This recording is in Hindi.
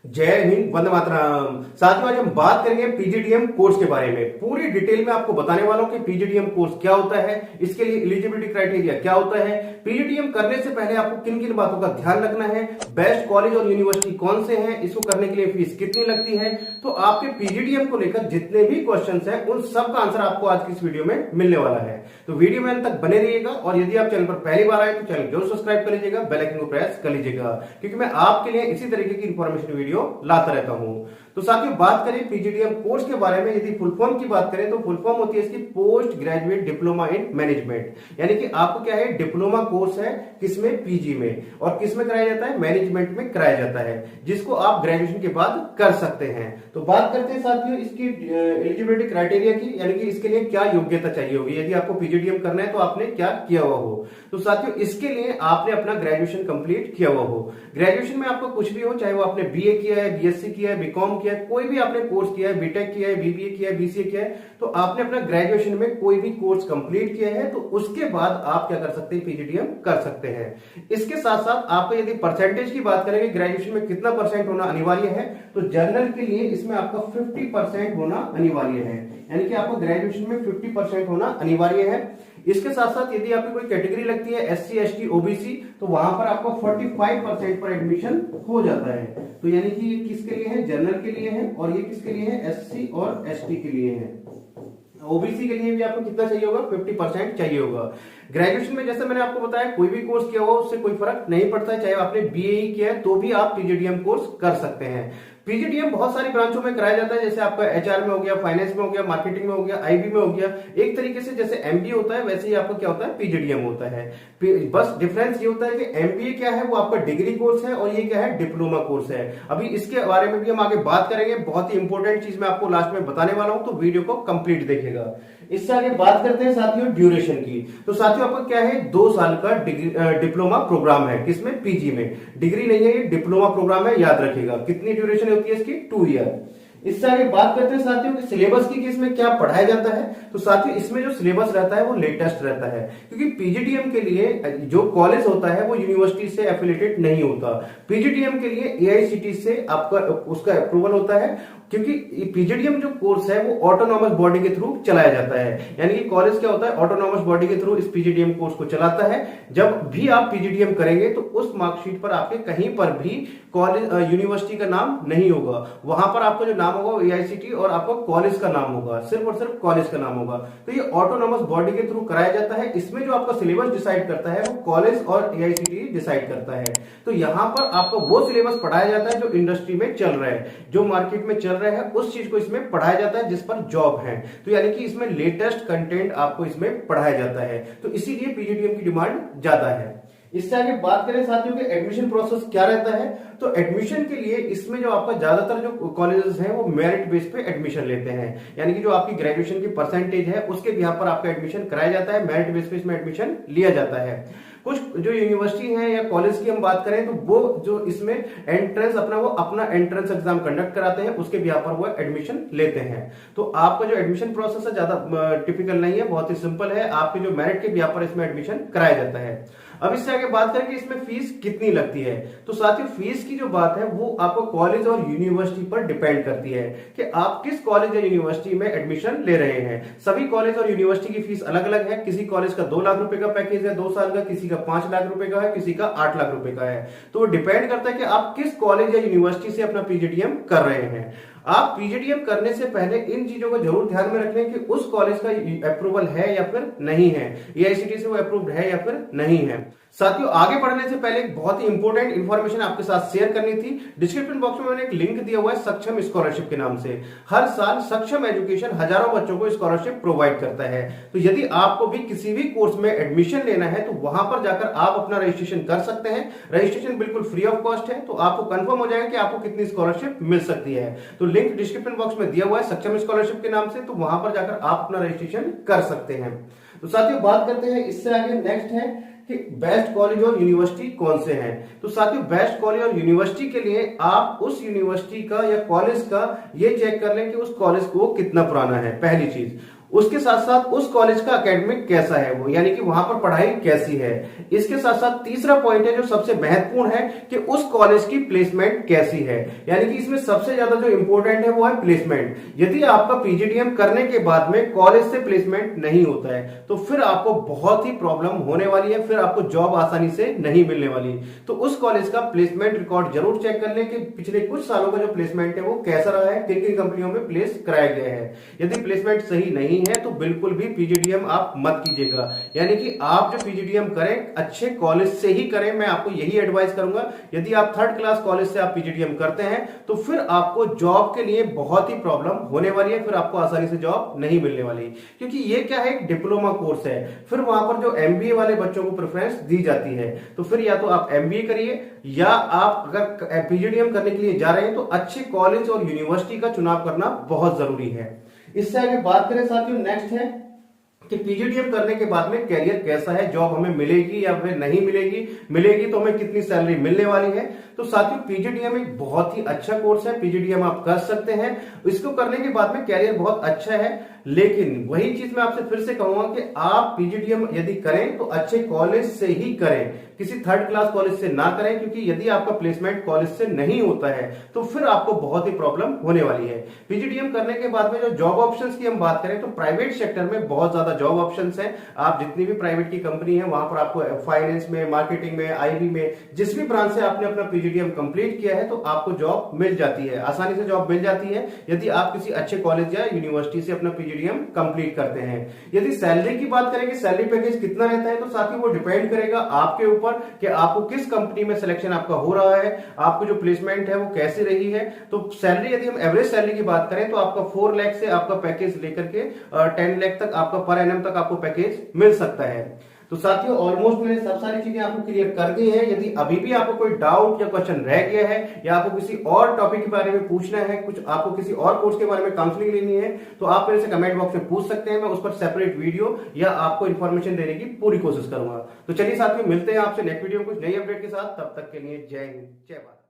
जय हिंद, वंदे मातरम। साथियों, आज हम बात करेंगे पीजीडीएम कोर्स के बारे में। पूरी डिटेल में आपको बताने वाला हूं कि पीजीडीएम कोर्स क्या होता है, इसके लिए एलिजिबिलिटी क्राइटेरिया क्या होता है, पीजीडीएम करने से पहले आपको किन किन बातों का ध्यान रखना है, बेस्ट कॉलेज और यूनिवर्सिटी कौन से हैं, इसको करने के लिए फीस कितनी लगती है। तो आपके पीजीडीएम को लेकर जितने भी क्वेश्चन हैं उन सब का आंसर आपको आज की इस वीडियो में मिलने वाला है। तो वीडियो में अंत तक बने रहिएगा और यदि आप चैनल पर पहली बार आए तो चैनल जरूर सब्सक्राइब कर लीजिएगा, बेल आइकन को प्रेस कर लीजिएगा, क्योंकि मैं आपके लिए इसी तरीके की इंफॉर्मेशन वीडियो लाता रहता हूं। तो साथियों, बात करें पीजीडीएम कोर्स के बारे में। यदि फुल फॉर्म की बात करें तो फुल फॉर्म होती है इसकी post graduate diploma in management, यानी कि आपको क्या है, डिप्लोमा कोर्स है किसमें, पीजी में, और किसमें कराया जाता है, मैनेजमेंट में कराया जाता है, जिसको आप ग्रेजुएशन के बाद कर सकते हैं। तो बात करते हैं साथियों इसकी एलिजिबिलिटी क्राइटेरिया की, यानी कि इसके लिए क्या योग्यता चाहिए होगी यदि आपको पीजीडीएम करना है तो आपने क्या किया हुआ हो। तो साथियों, इसके लिए आपने अपना ग्रेजुएशन कंप्लीट किया हुआ हो। ग्रेजुएशन में आपको कुछ भी हो, चाहे वो आपने बीए किया है, बीएससी किया है, बीकॉम किया है, कोई भी आपने कोर्स किया है, बीटेक किया है, बीबीए किया है, बीसीए किया है, तो आपने अपना ग्रेजुएशन में कोई भी कोर्स कंप्लीट किया है तो उसके बाद आप क्या कर सकते हैं, पीजीडीएम कर सकते हैं। इसके साथ साथ आपको यदि परसेंटेज की बात करेंगे, ग्रेजुएशन में कितना परसेंट होना अनिवार्य है, तो जनरल के लिए इसमें आपका 50% होना अनिवार्य है, यानी कि आपको ग्रेजुएशन में 50% होना अनिवार्य है। इसके साथ साथ यदि आपकी कोई कैटेगरी लगती है एससी, एसटी, ओबीसी, तो वहां पर आपको 45% पर एडमिशन हो जाता है। तो यानी कि ये किसके लिए है, जनरल के लिए है, और ये किसके लिए है, एससी और एसटी के लिए है। ओबीसी के लिए भी आपको कितना चाहिए होगा, 50% चाहिए होगा। ग्रेजुएशन में जैसे मैंने आपको बताया, कोई भी कोर्स किया हो उससे कोई फर्क नहीं पड़ता है, चाहे आपने बीए ही किया है तो भी आप पीजीडीएम कोर्स कर सकते हैं। पीजीडीएम बहुत सारी ब्रांचों में कराया जाता है, जैसे आपका एचआर में हो गया, फाइनेंस में हो गया, मार्केटिंग में हो गया, आईबी में हो गया। एक तरीके से जैसे एमबीए होता है वैसे ही आपका क्या होता है, पीजीडीएम होता है। बस डिफरेंस ये होता है कि एमबीए क्या है, वो आपका डिग्री कोर्स है, और ये क्या है, डिप्लोमा कोर्स है। अभी इसके बारे में भी हम आगे बात करेंगे, बहुत ही इंपॉर्टेंट चीज मैं आपको लास्ट में बताने वाला हूं, तो वीडियो को कंप्लीट देखिएगा। इससे आगे बात करते हैं साथियों ड्यूरेशन की। तो साथियों, आपका क्या है, 2 साल का डिप्लोमा प्रोग्राम है, किसमें, पीजी में। डिग्री नहीं है, ये डिप्लोमा प्रोग्राम है, याद रखिएगा। कितनी ड्यूरेशन होती है इसकी, 2 ईयर। इससे आगे बात करते हैं साथियों कि सिलेबस की, कि इसमें क्या पढ़ाया जाता है। तो साथियों, इसमें जो सिलेबस रहता है वो लेटेस्ट रहता है, क्योंकि पीजीडीएम के लिए जो कॉलेज होता है वो यूनिवर्सिटी से एफिलिएटेड नहीं होता। पीजीडीएम के लिए एआईसीटी से आपका उसका अप्रूवल होता है, क्योंकि पीजीडीएम जो कोर्स है वो ऑटोनॉमस बॉडी के थ्रू चलाया जाता है, यानी कि कॉलेज क्या होता है, ऑटोनॉमस बॉडी के थ्रू इस पीजीडीएम कोर्स को चलाता है। जब भी आप पीजीडीएम करेंगे तो उस मार्कशीट पर आपके कहीं पर भी कॉलेज यूनिवर्सिटी का नाम नहीं होगा, वहां पर आपका जो नाम होगा एआईसीटी और आपका कॉलेज का नाम होगा, सिर्फ और सिर्फ कॉलेज का नाम होगा। तो ये ऑटोनॉमस बॉडी के थ्रू कराया जाता है। इसमें जो आपका सिलेबस डिसाइड करता है वो कॉलेज और एआईसीटी डिसाइड करता है। तो यहां पर आपको वो सिलेबस पढ़ाया जाता है जो इंडस्ट्री में चल रहा है, जो मार्केट में चल रहा है, उस चीज को इसमें पढ़ाया जाता है जिस पर जॉब है। तो यानी कि इसमें लेटेस्ट कंटेंट आपको इसमें पढ़ाया जाता है, तो इसीलिए पीजीडीएम की डिमांड ज्यादा है। इससे आगे बात करें साथियों कि एडमिशन प्रोसेस क्या रहता है। तो एडमिशन के लिए इसमें जो आपका ज्यादातर जो कॉलेजेस हैं वो मेरिट बेस पे एडमिशन लेते हैं, यानी कि जो आपकी ग्रेजुएशन की परसेंटेज है उसके बिहाफ पर आपका एडमिशन कराया जाता है, मेरिट बेस पे इसमें एडमिशन लिया जाता है। कुछ जो यूनिवर्सिटी है या कॉलेज की हम बात करें तो वो जो इसमें एंट्रेंस अपना एंट्रेंस एग्जाम कंडक्ट कराते हैं, उसके बिहाफ पर वो एडमिशन लेते हैं। तो आपका जो एडमिशन प्रोसेस है ज्यादा टिपिकल नहीं है, बहुत ही सिंपल है। आपके जो मेरिट के बिहाफ पर इसमें एडमिशन कराया जाता है। अब इससे आगे बात करें कि इसमें फीस कितनी लगती है। तो साथियों, फीस की जो बात है वो आपको कॉलेज और यूनिवर्सिटी पर डिपेंड करती है कि आप किस कॉलेज या यूनिवर्सिटी में एडमिशन ले रहे हैं। सभी कॉलेज और यूनिवर्सिटी की फीस अलग अलग है। किसी कॉलेज का 2 लाख रुपए का पैकेज है 2 साल का, किसी का 5 लाख रुपए का है, किसी का 8 लाख रुपए का है। तो वो डिपेंड करता है कि आप किस कॉलेज या यूनिवर्सिटी से अपना पीजीडीएम कर रहे हैं। आप पीजीडीएम करने से पहले इन चीजों को जरूर ध्यान में रखें कि उस कॉलेज का अप्रूवल है या फिर नहीं है, एआईसीटी से वो अप्रूव्ड है या फिर नहीं है। साथियों, आगे बढ़ने से पहले एक बहुत ही इंपॉर्टेंट इंफॉर्मेशन आपके साथ शेयर करनी थी। डिस्क्रिप्शन बॉक्स में मैंने एक लिंक दिया हुआ है सक्षम स्कॉलरशिप के नाम से। हर साल सक्षम एजुकेशन हजारों बच्चों को स्कॉलरशिप प्रोवाइड करता है। तो यदि आपको भी किसी भी कोर्स में एडमिशन लेना है तो वहां पर जाकर आप अपना रजिस्ट्रेशन कर सकते हैं। रजिस्ट्रेशन बिल्कुल फ्री ऑफ कॉस्ट है, तो आपको कंफर्म हो जाएगा कि आपको कितनी स्कॉलरशिप मिल सकती है। तो लिंक डिस्क्रिप्शन बॉक्स में दिया हुआ है सक्षम स्कॉलरशिप के नाम से, तो वहां पर जाकर आप अपना रजिस्ट्रेशन कर सकते हैं। तो साथियों, बात करते हैं इससे आगे नेक्स्ट है कि बेस्ट कॉलेज और यूनिवर्सिटी कौन से हैं। तो साथियों, बेस्ट कॉलेज और यूनिवर्सिटी के लिए आप उस यूनिवर्सिटी का या कॉलेज का ये चेक कर लें कि उस कॉलेज को कितना पुराना है, पहली चीज। उसके साथ साथ उस कॉलेज का एकेडमिक कैसा है वो, यानी कि वहां पर पढ़ाई कैसी है। इसके साथ साथ तीसरा पॉइंट है जो सबसे महत्वपूर्ण है कि उस कॉलेज की प्लेसमेंट कैसी है, यानी कि इसमें सबसे ज्यादा जो इंपॉर्टेंट है वो है प्लेसमेंट। यदि आपका पीजीडीएम करने के बाद में कॉलेज से प्लेसमेंट नहीं होता है तो फिर आपको बहुत ही प्रॉब्लम होने वाली है, फिर आपको जॉब आसानी से नहीं मिलने वाली। तो उस कॉलेज का प्लेसमेंट रिकॉर्ड जरूर चेक कर लें कि पिछले कुछ सालों का जो प्लेसमेंट है वो कैसा रहा है, किन किन कंपनियों में प्लेस कराया गया है। यदि प्लेसमेंट सही नहीं है तो बिल्कुल भी पीजीडीएम आप मत कीजिएगा, यानी कि आप जो पीजीडीएम करें अच्छे कॉलेज से ही करें। मैं आपको यही एडवाइस करूंगा। यदि आप थर्ड क्लास कॉलेज से आप पीजीडीएम करते हैं तो फिर आपको जॉब के लिए बहुत ही प्रॉब्लम होने वाली है, फिर आपको आसानी से जॉब नहीं मिलने वाली, क्योंकि ये क्या है, एक डिप्लोमा कोर्स है। फिर वहां पर जो एमबीए वाले बच्चों को प्रेफरेंस दी जाती है। तो फिर या तो आप एमबीए करिए या आप अगर पीजीडीएम करने के लिए जा रहे हैं तो अच्छे कॉलेज और यूनिवर्सिटी का चुनाव करना बहुत जरूरी है। इससे आगे बात करें साथियों, नेक्स्ट है कि पीजीडीएम करने के बाद में कैरियर कैसा है, जॉब हमें मिलेगी या फिर नहीं मिलेगी, मिलेगी तो हमें कितनी सैलरी मिलने वाली है। तो साथियों पीजीडीएम एक बहुत ही अच्छा कोर्स है, पीजीडीएम आप कर सकते हैं। इसको करने के बाद में कैरियर बहुत अच्छा है, लेकिन वही चीज मैं आपसे फिर से कहूंगा कि आप पीजीडीएम यदि करें तो अच्छे कॉलेज से ही करें, किसी थर्ड क्लास कॉलेज से ना करें, क्योंकि यदि आपका प्लेसमेंट कॉलेज से नहीं होता है तो फिर आपको बहुत ही प्रॉब्लम होने वाली है। पीजीडीएम करने के बाद में जो जॉब ऑप्शंस की हम बात करें तो प्राइवेट सेक्टर में बहुत ज्यादा जॉब ऑप्शंस हैं। आप जितनी भी प्राइवेट की कंपनी है वहां पर आपको फाइनेंस में, मार्केटिंग में, आईबी में, जिस भी ब्रांच से आपने अपना पीजीडीएम कंप्लीट किया है तो आपको जॉब मिल जाती है, आसानी से जॉब मिल जाती है यदि आप किसी अच्छे कॉलेज या यूनिवर्सिटी से अपना पीजीडीएम कंप्लीट करते हैं। यदि सैलरी की बात करें कि सैलरी पैकेज कितना रहता है तो साथ ही वो डिपेंड करेगा आपके ऊपर कि आपको किस कंपनी में सिलेक्शन आपका हो रहा है, आपको जो प्लेसमेंट है वो कैसी रही है। तो सैलरी यदि हम एवरेज सैलरी की बात करें तो आपका 4 लाख से आपका पैकेज लेकर के 10 लाख तक आपका पर एनम तक आपको पैकेज मिल सकता है। तो साथियों ऑलमोस्ट मैंने सब सारी चीजें आपको क्लियर कर दी है। यदि अभी भी आपको कोई डाउट या क्वेश्चन रह गया है या आपको किसी और टॉपिक के बारे में पूछना है, कुछ आपको किसी और कोर्स के बारे में काउंसलिंग लेनी है तो आप मेरे से कमेंट बॉक्स में पूछ सकते हैं। मैं उस पर सेपरेट वीडियो या आपको इन्फॉर्मेशन देने की पूरी कोशिश करूंगा। तो चलिए साथियों मिलते हैं आपसे नेक्स्ट वीडियो में कुछ नई अपडेट के साथ। तब तक के लिए जय हिंद, जय भारत।